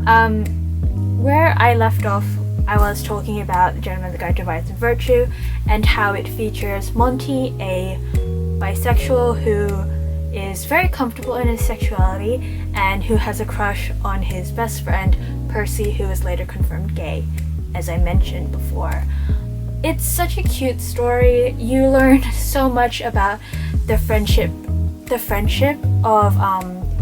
Where I left off, I was talking about The Gentleman, the Guide to Vice and Virtue, and how it features Monty, a bisexual who is very comfortable in his sexuality and who has a crush on his best friend Percy, who is later confirmed gay, as I mentioned before. It's such a cute story. You learn so much about the friendship of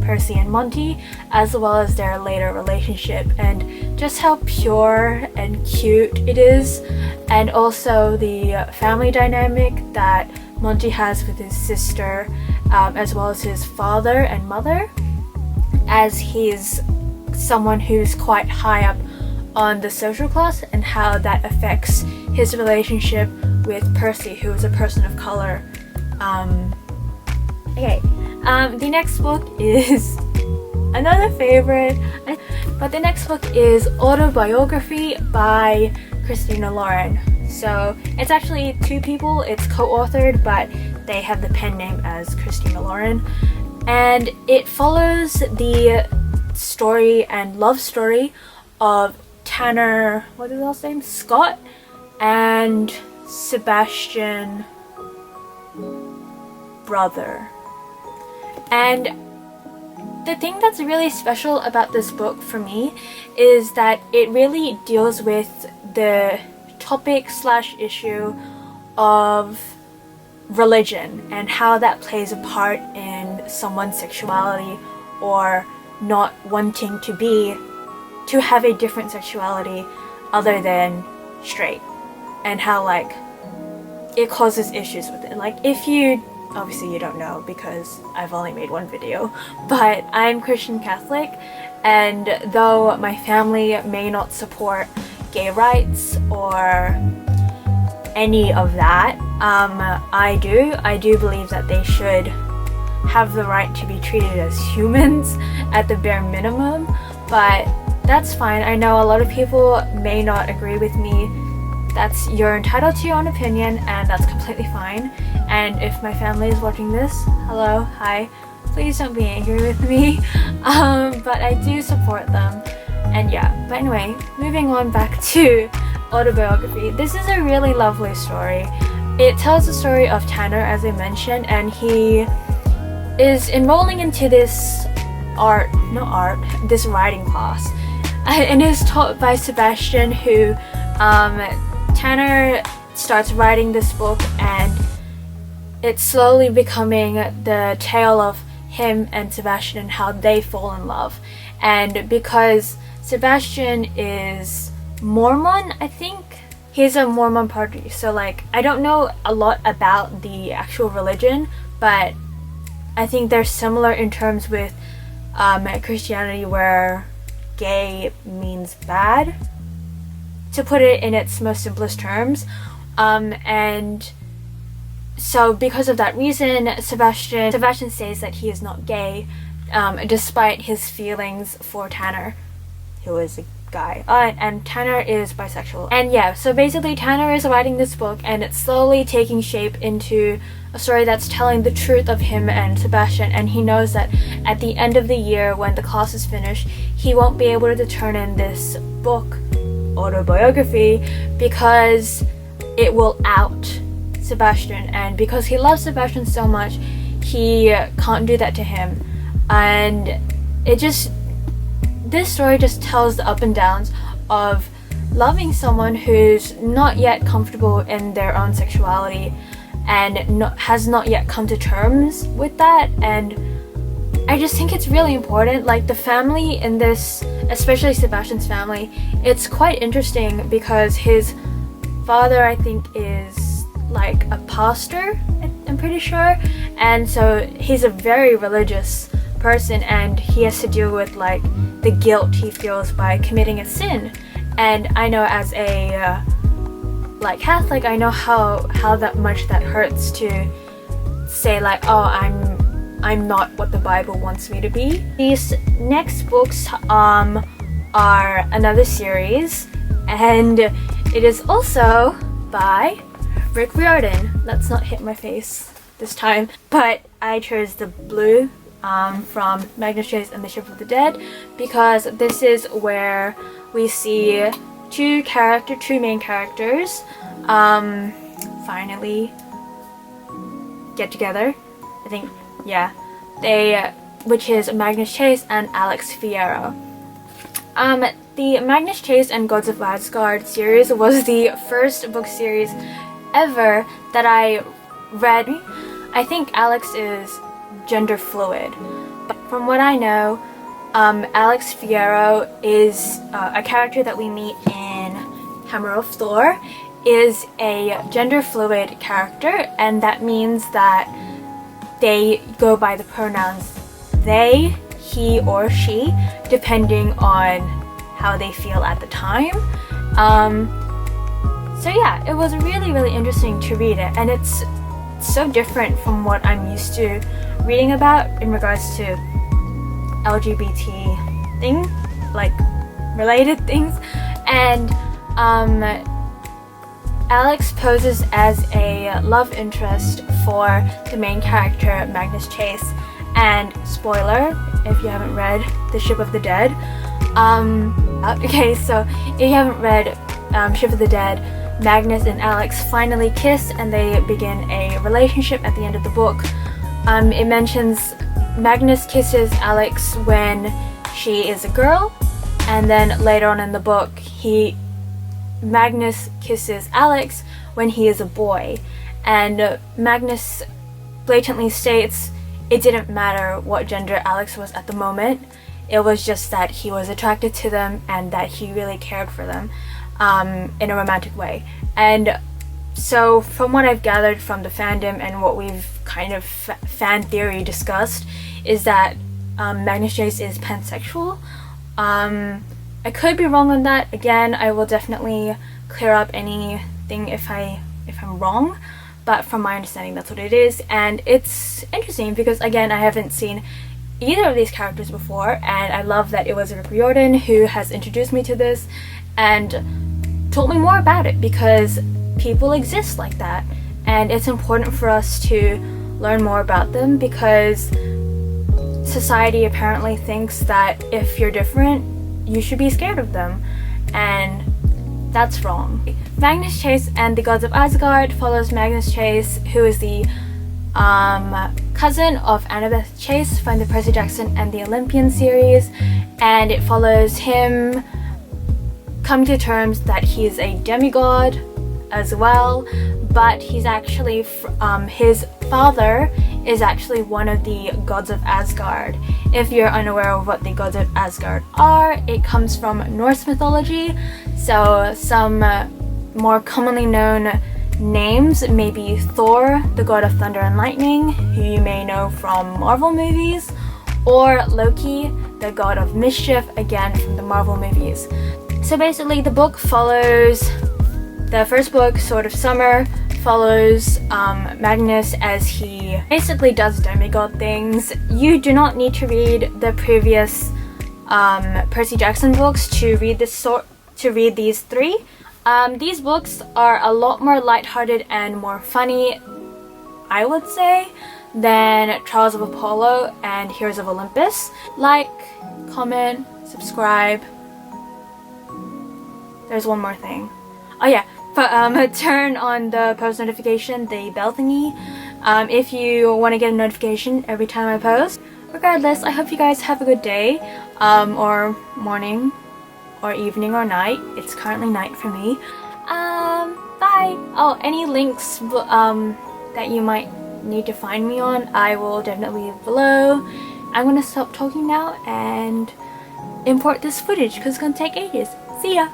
Percy and Monty, as well as their later relationship, and just how pure and cute it is, and also the family dynamic that Monty has with his sister, as well as his father and mother, as he's someone who's quite high up on the social class, and how that affects his relationship with Percy, who is a person of color. The next book is another favorite, but the next book is Autobiography by Christina Lauren. So it's actually two people, it's co-authored, but they have the pen name as Christina Lauren, and it follows the story and love story of Tanner, what is his last name? Scott, and Sebastian brother. And the thing that's really special about this book for me is that it really deals with the topic/issue of religion and how that plays a part in someone's sexuality, or not wanting to have a different sexuality other than straight, and how like it causes issues with it. Like, if you obviously you don't know because I've only made one video, but I'm Christian Catholic, and though my family may not support gay rights or any of that, I do believe that they should have the right to be treated as humans at the bare minimum. But that's fine. I know a lot of people may not agree with me. You're entitled to your own opinion, and that's completely fine. And if my family is watching this, hello, hi, please don't be angry with me. But I do support them. And yeah, but anyway, moving on back to Autobiography. This is a really lovely story. It tells the story of Tanner, as I mentioned, and he is enrolling into this writing class. And is taught by Sebastian, who Tanner starts writing this book, and it's slowly becoming the tale of him and Sebastian and how they fall in love. And because Sebastian is Mormon, I think he's a Mormon party, so like I don't know a lot about the actual religion, but I think they're similar in terms with Christianity, where gay means bad, to put it in its most simplest terms. And so because of that reason, Sebastian says that he is not gay, despite his feelings for Tanner, who is a guy, and Tanner is bisexual. And yeah, so basically Tanner is writing this book, and it's slowly taking shape into a story that's telling the truth of him and Sebastian, and he knows that at the end of the year, when the class is finished, he won't be able to turn in this book, Autobiography, because it will out Sebastian, and because he loves Sebastian so much, he can't do that to him. And this story just tells the up and downs of loving someone who's not yet comfortable in their own sexuality and has not yet come to terms with that. And I just think it's really important. Like, the family in this, especially Sebastian's family, it's quite interesting because his father, I think, is like a pastor, I'm pretty sure, and so he's a very religious person, and he has to deal with like the guilt he feels by committing a sin. And I know, as a like Catholic, I know how that much that hurts to say like, oh, I'm not what the Bible wants me to be. These next books are another series, and it is also by Riordan. Let's not hit my face this time, but I chose the blue from Magnus Chase and the Ship of the Dead, because this is where we see two main characters finally get together. I think, yeah, which is Magnus Chase and Alex Fierro. The Magnus Chase and Gods of Asgard series was the first book series ever that I read. I think Alex is gender fluid, but from what I know, Alex Fierro is a character that we meet in Hammer of Thor, is a gender fluid character, and that means that they go by the pronouns they, he, or she, depending on how they feel at the time. So yeah, it was really interesting to read it, and it's so different from what I'm used to reading about in regards to LGBT things, like related things. And Alex poses as a love interest for the main character Magnus Chase, and spoiler if you haven't read The Ship of the Dead, okay, so if you haven't read Ship of the Dead, Magnus and Alex finally kiss and they begin a relationship at the end of the book. It mentions Magnus kisses Alex when she is a girl, and then later on in the book Magnus kisses Alex when he is a boy, and Magnus blatantly states it didn't matter what gender Alex was at the moment, it was just that he was attracted to them and that he really cared for them in a romantic way. And so from what I've gathered from the fandom and what we've kind of fan theory discussed is that Magnus Chase is pansexual. I could be wrong on that. Again, I will definitely clear up anything if I'm wrong, but from my understanding that's what it is. And it's interesting because again, I haven't seen either of these characters before, and I love that it was Riordan who has introduced me to this and told me more about it, because people exist like that and it's important for us to learn more about them, because society apparently thinks that if you're different you should be scared of them, and that's wrong. Magnus Chase and the Gods of Asgard follows Magnus Chase, who is the cousin of Annabeth Chase from the Percy Jackson and the Olympian series, and it follows him coming to terms that he's a demigod as well, but he's actually his father is actually one of the gods of Asgard. If you're unaware of what the gods of Asgard are, it comes from Norse mythology, so some more commonly known names may be Thor, the god of thunder and lightning, who you may know from Marvel movies, or Loki, the god of mischief, again from the Marvel movies. So basically the book follows, the first book, Sword of Summer, follows Magnus as he basically does demigod things. You do not need to read the previous Percy Jackson books to read these three. These books are a lot more lighthearted and more funny, I would say, than Trials of Apollo and Heroes of Olympus. Like, comment, subscribe. There's one more thing. Oh yeah, but turn on the post notification, the bell thingy, if you want to get a notification every time I post. Regardless, I hope you guys have a good day, or morning, or evening, or night. It's currently night for me. Bye! Oh, any links that you might need to find me on, I will definitely leave below. I'm gonna stop talking now and import this footage because it's gonna take ages. See ya!